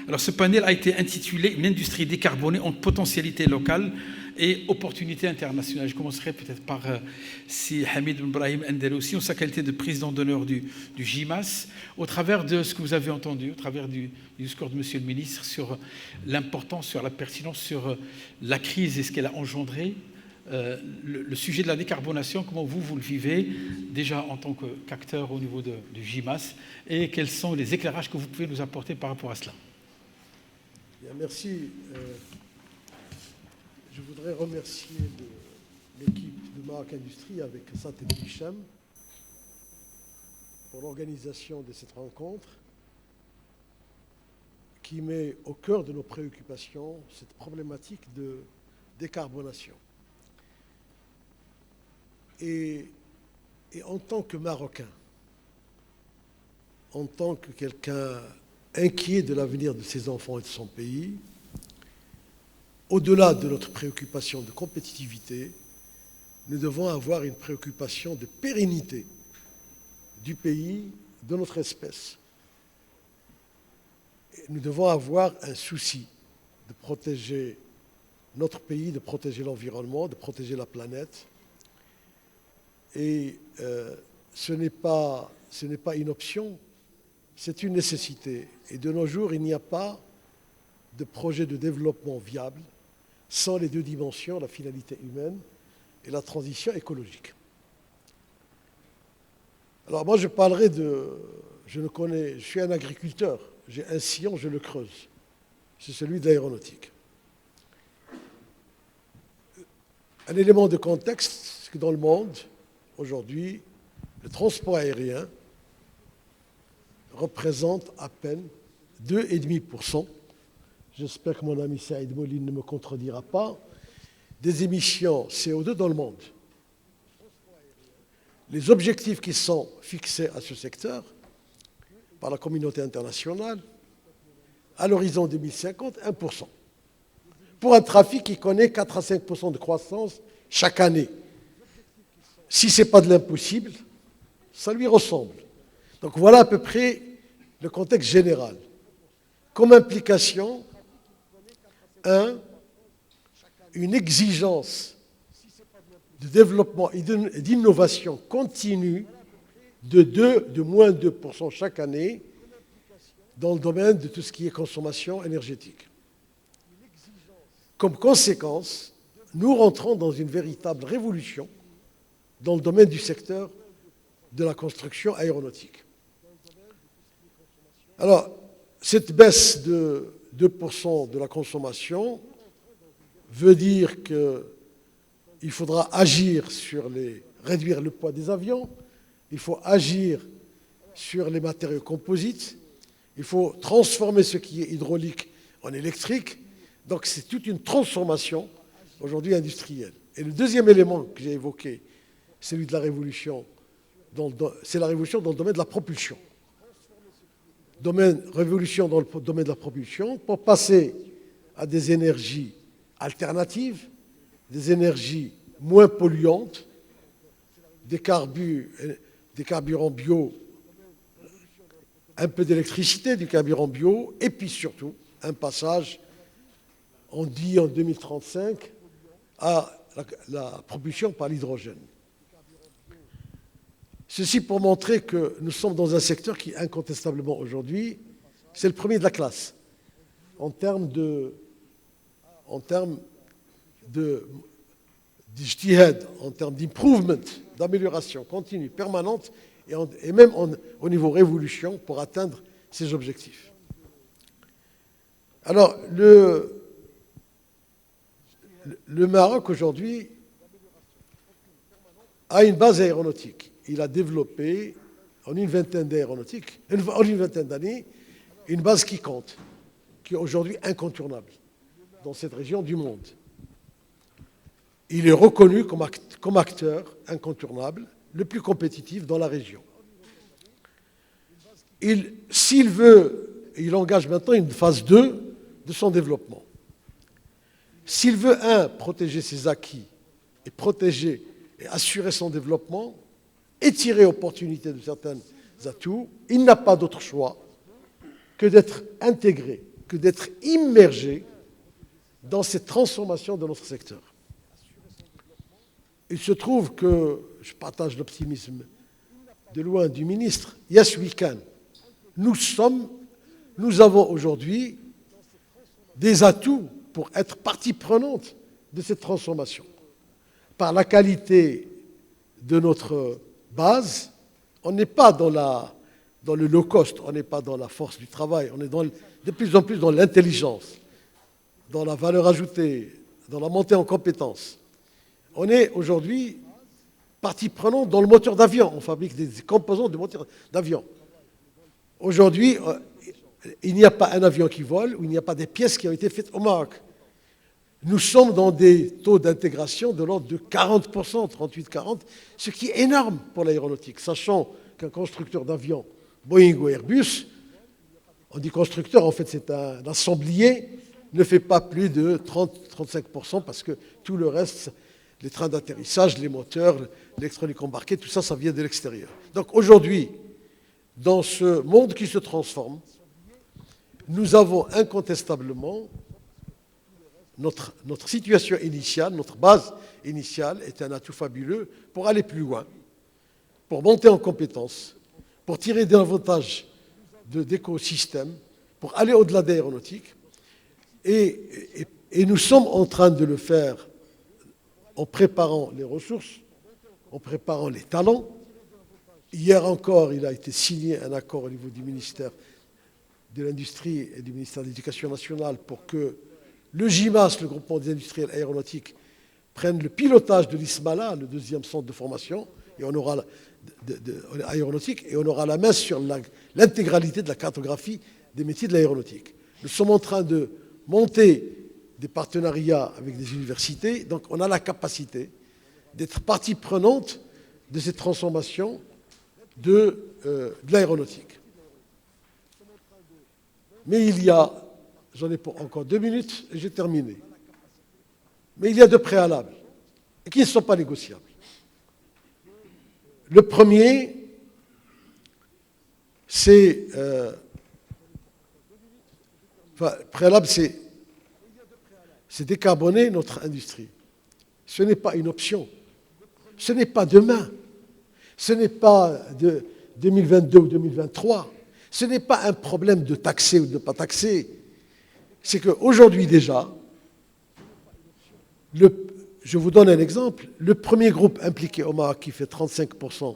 Alors ce panel a été intitulé « Une industrie décarbonée entre potentialités locales et opportunités internationales ». Je commencerai peut-être par si Hamid Ben Brahim Andalousi, en sa qualité de président d'honneur du GIMAS, au travers de ce que vous avez entendu, au travers du discours de Monsieur le ministre sur l'importance, sur la pertinence, sur la crise et ce qu'elle a engendré. Le sujet de la décarbonation, comment vous le vivez déjà en tant qu'acteur au niveau du GIMAS, et quels sont les éclairages que vous pouvez nous apporter par rapport à cela? Bien, merci. Je voudrais remercier l'équipe de Maroc Industrie avec Saté Hicham pour l'organisation de cette rencontre qui met au cœur de nos préoccupations cette problématique de décarbonation. Et en tant que Marocain, en tant que quelqu'un inquiet de l'avenir de ses enfants et de son pays, au-delà de notre préoccupation de compétitivité, nous devons avoir une préoccupation de pérennité du pays, de notre espèce. Et nous devons avoir un souci de protéger notre pays, de protéger l'environnement, de protéger la planète. Et ce n'est pas une option, c'est une nécessité. Et de nos jours, il n'y a pas de projet de développement viable sans les deux dimensions, la finalité humaine et la transition écologique. Alors moi, je parlerai je suis un agriculteur, j'ai un sillon, je le creuse. C'est celui de l'aéronautique. Un élément de contexte, c'est que dans le monde, aujourd'hui, le transport aérien représente à peine 2,5%, j'espère que mon ami Saïd Moline ne me contredira pas, des émissions CO2 dans le monde. Les objectifs qui sont fixés à ce secteur par la communauté internationale, à l'horizon 2050, 1%. Pour un trafic qui connaît 4 à 5% de croissance chaque année. Si ce n'est pas de l'impossible, ça lui ressemble. Donc voilà à peu près le contexte général. Comme implication, une exigence de développement et d'innovation continue de moins 2% chaque année dans le domaine de tout ce qui est consommation énergétique. Comme conséquence, nous rentrons dans une véritable révolution dans le domaine du secteur de la construction aéronautique. Alors, cette baisse de 2% de la consommation veut dire qu'il faudra agir sur réduire le poids des avions, il faut agir sur les matériaux composites, il faut transformer ce qui est hydraulique en électrique. Donc c'est toute une transformation aujourd'hui industrielle. Et le deuxième élément que j'ai évoqué, celui de la révolution, c'est la révolution dans le domaine de la propulsion. Révolution dans le domaine de la propulsion pour passer à des énergies alternatives, des énergies moins polluantes, des carburants bio, un peu d'électricité, du carburant bio, et puis surtout un passage, on dit en 2035, à la propulsion par l'hydrogène. Ceci pour montrer que nous sommes dans un secteur qui, incontestablement aujourd'hui, c'est le premier de la classe en termes d'ijtihad, en termes d'improvement, d'amélioration continue, permanente, et même au niveau révolution pour atteindre ces objectifs. Alors, le Maroc aujourd'hui a une base aéronautique. Il a développé en une vingtaine d'années une base qui compte, qui est aujourd'hui incontournable dans cette région du monde. Il est reconnu comme acteur incontournable, le plus compétitif dans la région. S'il veut, il engage maintenant une phase 2 de son développement. S'il veut, protéger ses acquis et protéger et assurer son développement et tirer opportunité de certains atouts, il n'a pas d'autre choix que d'être intégré que d'être immergés dans cette transformation de notre secteur. Il se trouve que, je partage l'optimisme de loin du ministre, yes we can. Nous avons aujourd'hui des atouts pour être partie prenante de cette transformation. Par la qualité de notre base, on n'est pas dans le low cost, on n'est pas dans la force du travail, on est de plus en plus dans l'intelligence, dans la valeur ajoutée, dans la montée en compétences. On est aujourd'hui partie prenante dans le moteur d'avion. On fabrique des composants de moteur d'avion. Aujourd'hui, il n'y a pas un avion qui vole ou il n'y a pas des pièces qui ont été faites au Maroc. Nous sommes dans des taux d'intégration de l'ordre de 40%, 38-40%, ce qui est énorme pour l'aéronautique, sachant qu'un constructeur d'avions, Boeing ou Airbus, on dit constructeur, en fait c'est un assemblier, ne fait pas plus de 30-35% parce que tout le reste, les trains d'atterrissage, les moteurs, l'électronique embarquée, tout ça, ça vient de l'extérieur. Donc aujourd'hui, dans ce monde qui se transforme, nous avons incontestablement notre situation initiale, notre base initiale est un atout fabuleux pour aller plus loin, pour monter en compétences, pour tirer davantage d'écosystèmes, pour aller au-delà de l'aéronautique. Et nous sommes en train de le faire en préparant les ressources, en préparant les talents. Hier encore, il a été signé un accord au niveau du ministère de l'Industrie et du ministère de l'Éducation nationale pour que le GIMAS, le groupement des industriels aéronautiques, prenne le pilotage de l'ISMALA, le deuxième centre de formation, et on aura aéronautique, et on aura la main sur l'intégralité de la cartographie des métiers de l'aéronautique. Nous sommes en train de monter des partenariats avec des universités, donc on a la capacité d'être partie prenante de cette transformation de l'aéronautique. Mais il y a, j'en ai pour encore 2 minutes et j'ai terminé, mais il y a 2 préalables et qui ne sont pas négociables. Le premier, c'est préalable, c'est décarboner notre industrie. Ce n'est pas une option. Ce n'est pas demain. Ce n'est pas de 2022 ou 2023. Ce n'est pas un problème de taxer ou de ne pas taxer. C'est qu'aujourd'hui déjà, je vous donne un exemple, le premier groupe impliqué au Maroc qui fait 35%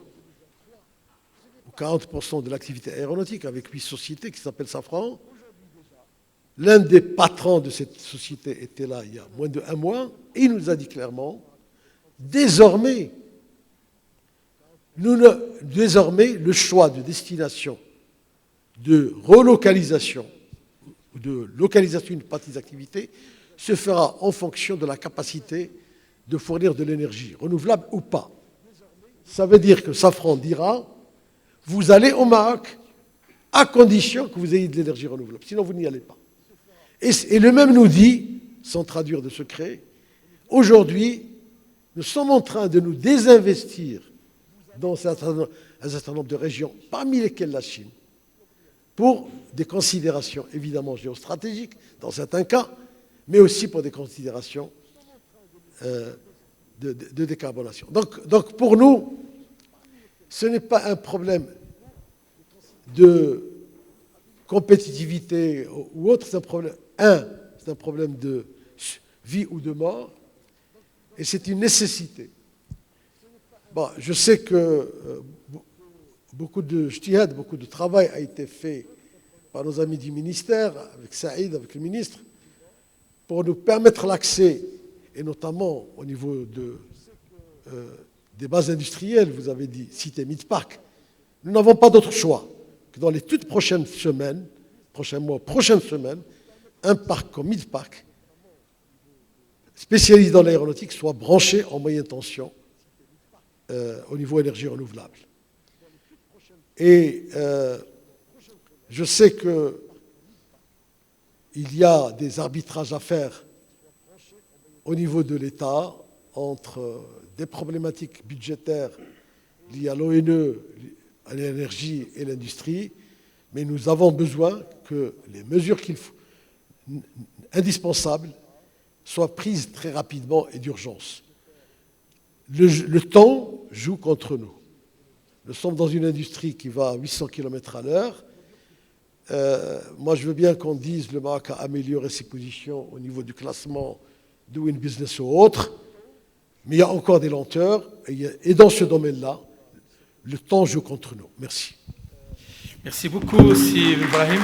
ou 40% de l'activité aéronautique avec 8 sociétés qui s'appelle Safran, l'un des patrons de cette société était là il y a moins d'1 mois et il nous a dit clairement, désormais, le choix de destination, de relocalisation ou de localisation d'une partie des activités se fera en fonction de la capacité de fournir de l'énergie, renouvelable ou pas. Ça veut dire que Safran dira, vous allez au Maroc à condition que vous ayez de l'énergie renouvelable, sinon vous n'y allez pas. Et le même nous dit, sans traduire de secret, aujourd'hui, nous sommes en train de nous désinvestir dans un certain nombre de régions, parmi lesquelles la Chine, pour des considérations évidemment géostratégiques, dans certains cas, mais aussi pour des considérations de décarbonation. Donc pour nous, ce n'est pas un problème de compétitivité ou autre, c'est un problème, c'est un problème de vie ou de mort, et c'est une nécessité. Bon, je sais que beaucoup de ijtihad, beaucoup de travail a été fait par nos amis du ministère, avec Saïd, avec le ministre, pour nous permettre l'accès, et notamment au niveau des bases industrielles, vous avez dit, cité Midpark. Nous n'avons pas d'autre choix que dans les toutes prochaines semaines, prochains mois, prochaines semaines, un parc comme Midpark, spécialisé dans l'aéronautique, soit branché en moyenne tension au niveau énergie renouvelable. Et je sais qu'il y a des arbitrages à faire au niveau de l'État entre des problématiques budgétaires liées à l'ONE, à l'énergie et l'industrie, mais nous avons besoin que les mesures indispensables soient prises très rapidement et d'urgence. Le temps joue contre nous. Nous sommes dans une industrie qui va à 800 km à l'heure. Moi, je veux bien qu'on dise que le Maroc a amélioré ses positions au niveau du classement Doing Business ou autre, mais il y a encore des lenteurs. Et dans ce domaine-là, le temps joue contre nous. Merci. Merci beaucoup, Sir Ibrahim.